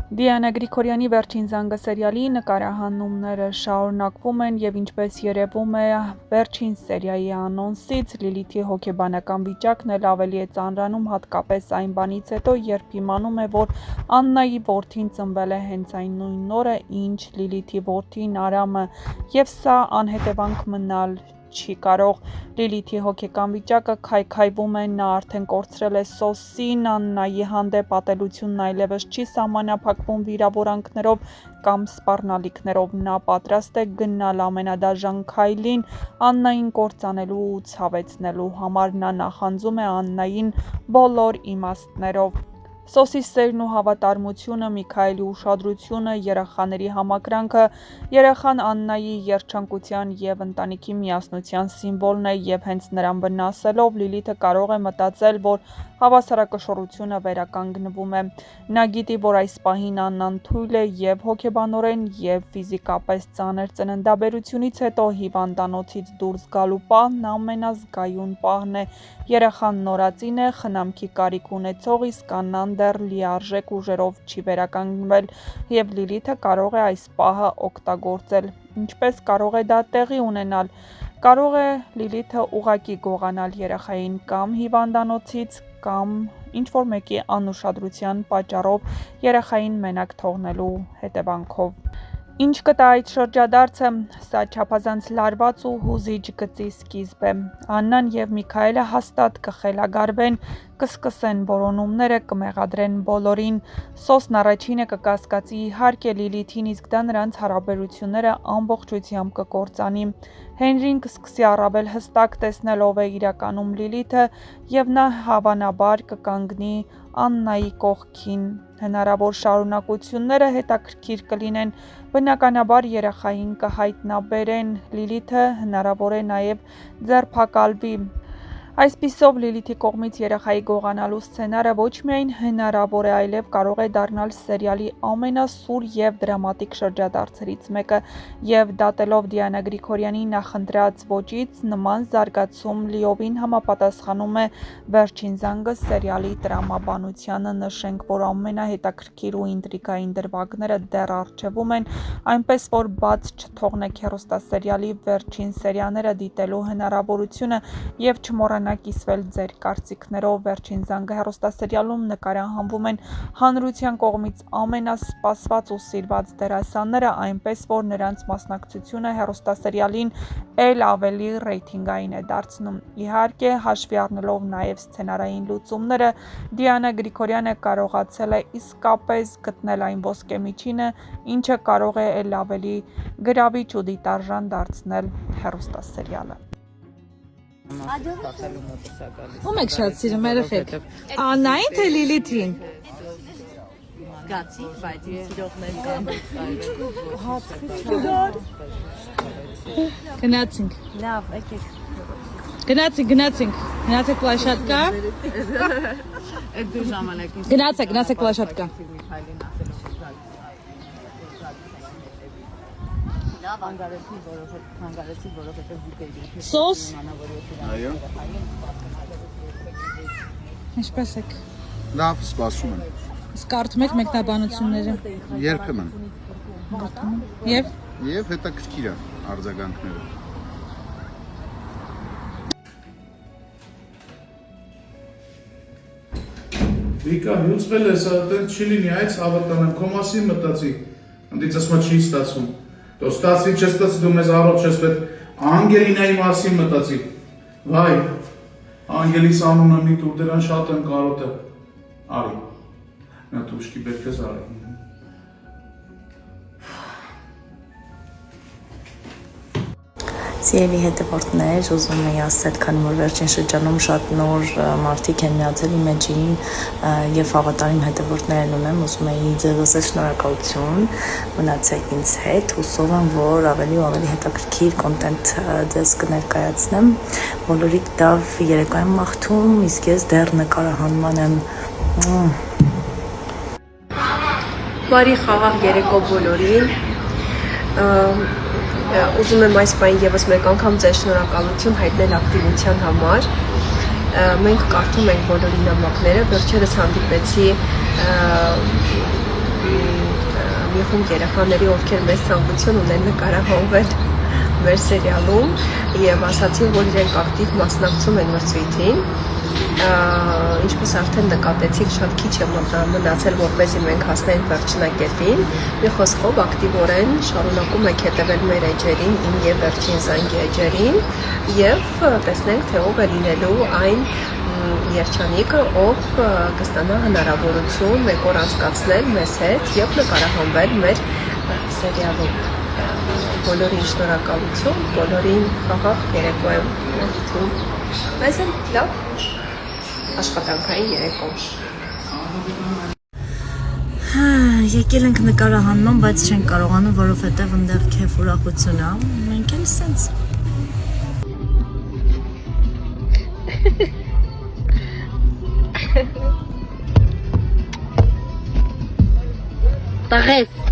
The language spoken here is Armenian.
Դիանա Գրիգորյանի վերջին զանգը սերիալի նկարահանումները շարունակվում են եւ ինչպես երևում է վերջին սերիայի անոնսից Լիլիթի հոգեբանական վիճակն էլ ավելի է ծանրանում, հատկապես այն բանից հետո, երբ իմանում է, որ Աննայի որդին ծնվել է հենց այն նույն օրը, ինչ Լիլիթի որդին Արամը, եւ սա անհետևանք մնալ չի կարող։ Լիլիթի հոգեկան վիճակը քայքայվում է, նա արդեն կորցրել է Սոսին, Աննայի հանդեպ ատելությունն այլևս չի սահմանափակվում վիրավորանքներով կամ սպառնալիքներով, նա պատրաստ է գնալ ամենադաժան քայլին Աննային կործանելու ու ցավեցնելու համար, նա նախանձում է Աննային բոլոր իմաստներով։ Սոսի սերն ու հավատարմությունը, Միքայելի ուշադրությունը, երեխաների համակրանքը, երեխան Աննայի երջանկության եւ ընտանիքի միասնության սիմվոլն է եւ հենց նրան վնասելով Լիլիթը կարող է մտածել, որ հավասարակշռությունը վերականգնվում է։ Նա գիտի, որ այս պահին Աննան թույլ է եւ հոգեբանորեն եւ ֆիզիկապես ծանր ծննդաբերությունից հետո հիվանդանոցից դուրս գալու պահն ամենազգայուն պահն է։ Երեխան նորածին է, խնամքի կարիք ունեցող, իսկ Աննան դեռ լիարժեք ուժերով չի վերականգնվել եւ Լիլիթը կարող է այս պահը օգտագործել։ Ինչպես կարող է դա տեղի ունենալ։ Կարող է Լիլիթը ուղղակի գողանալ երեխային կամ հիվանդանոցից, կամ ինչ-որ մեկի անուշադրության պատճառով երեխային մենակ թողնելու հետևանքով։ Ինչ կտա այդ շրջադարձը, սա չափազանց լարված ու հուզիչ գծի սկիզբ է։ Աննան եւ Միքայելը հաստատ կխելագարվեն, կսկսեն որոնումները, կմեղադրեն բոլորին։ Սոսն առաջինը կկասկածի իհարկե Լիլիթին, իսկ դա նրանց հարաբերությունները ամբողջությամբ կկործանի։ Հենրին կսկսի առավել հստակ տեսնել ով է իրականում Լիլիթը եւ նա հավանաբար կկանգնի Աննայի կողքին։ Հնարավոր շարունակությունները հետաքրքիր կլինեն, բնականաբար երեխային կհայտնաբերեն, Լիլիթը հնարավոր է նաև ձերբակալվի։ Այսպիսով Լիլիթի կողմից երեխայի գողանալու սցենարը ոչ միայն հնարավոր է, այլև կարող է դառնալ սերիալի ամենասուր եւ դրամատիկ շրջադարձերից մեկը, եւ դատելով Դիանա Գրիգորյանի նախընտրած ոճից, նման զարգացում լիովին համապատասխանում է Վերջին զանգը սերիալի տրամաբանությանը։ Նշենք, որ ամենահետաքրքիր ու ինտրիգային դրվագները դեռ առջևում են, այնպես որ բաց չթողնեք հեռուստասերիալի վերջին սերիաները դիտելու հնարավորությունը եւ չմոռանաք կիսվել ձեր կարծիքներով։ Վերջին զանգը հեռուստասերիալում նկարահանվում են հանրության կողմից ամենասպասված ու սիրված դերասանները, այնպես որ նրանց մասնակցությունը հեռուստասերիալին էլ ավելի ռեյթինգային է դարձնում։ Իհարկե, հաշվի առնելով նաև սցենարային լուծումները, Դիանա Գրիգորյանը կարողացել է իսկապես գտնել այն ոսկե միջինը, ինչը կարող է էլ ավելի գրավիչ ու դիտարժան դարձնել հեռուստասերիալը։ Ում եք շատ սիրում երեխեք։ Աննային թե Լիլիթին։ Զգացիք, բայց ինձ սիրողներ կան։ Գնացինք։ Լավ, եկեք։ Գնացեք պլաշատկա։ Այդ դու ժամանակին։ Գնացեք պլաշատկա։ Լավ անգարեցի, որովհետև դիտեի։ Սոս։ Այո։ Ինչպես եք։ Լավ, սպասում եմ։ Իսկ կարդում եք մեկնաբանությունները։ Երբեմն։ Եվ Եվ հետաքրքիր է արձագանքները։ Վիկա, հյուծվել ես, այդտեղ չի լինի, այս հավատանեմ, քո մասին մտածի, ընդից ասма չի ստացվում։ Դու ստացվի, չստացվի, դու մեզ առողջ ես պետ, Անգելինայի մասին մտածի։ Վայ, Անգելիս անունը մի տուր, դրան շատ եմ կարոտը։ Արի, նա տուշկի բերք ես արի։ Սիրելի հետևորդներ, ուզում եի ասել, քանի որ վերջին շրջանում շատ նոր մարդիկ են միացել իմ էջին եւ հավատարիմ հետևորդներ ունեմ, ուզում եի ձեզ ասել շնորհակալություն, մնացեք ինձ հետ, հուսով եմ, որ ավելի ու ավելի հետաքրքիր կոնտենտ ձեզ կներկայացնեմ, բոլորիդ լավ երեկո եմ մաղթում, իսկ ես դեռ նկարահանման եմ։ Բարի խաղաղ երեկո բոլորին։ Ուզում եմ այս պահին եւս մեկ անգամ ձեր շնորհակալություն հայտնել ակտիվության համար։ Մենք կարդում ենք բոլորի նամակները, վերջերս հանդիպեցի մի խումբ երեխաների, ովքեր մեծ ցանկություն ունեն նկարահանվել մեր սերիալում եւ ասացին, որ իրենք ակտիվ մասնակցում են մրցույթին։ Ինչպես արդեն նկատեցիք, շատ քիչ է մնացել, որպեսզի մենք հասնենք վերջնակետին։ Մի խոսքով ակտիվորեն շարունակում եք հետևել մեր էջերին, իմ եւ Վերջին զանգի էջերին եւ տեսնենք, թե ով է լինելու այն երջանիկը, ով կստանա հնարավորություն մեկ օր անցկացնել մեզ հետ եւ նկարահանվել մեր սերիալում։ Բոլորին շնորհակալություն, բոլորին խաղաղ երեկո եմ մաղթում։ Մեզ էլ լավ աշխատանքային երեկո։ Եկել ենք նկարահաննում, բայց չենք կարողանում, որովհետև այնտեղ քեֆ ուրախություն է։ Մենք էլ սենց։ Տղես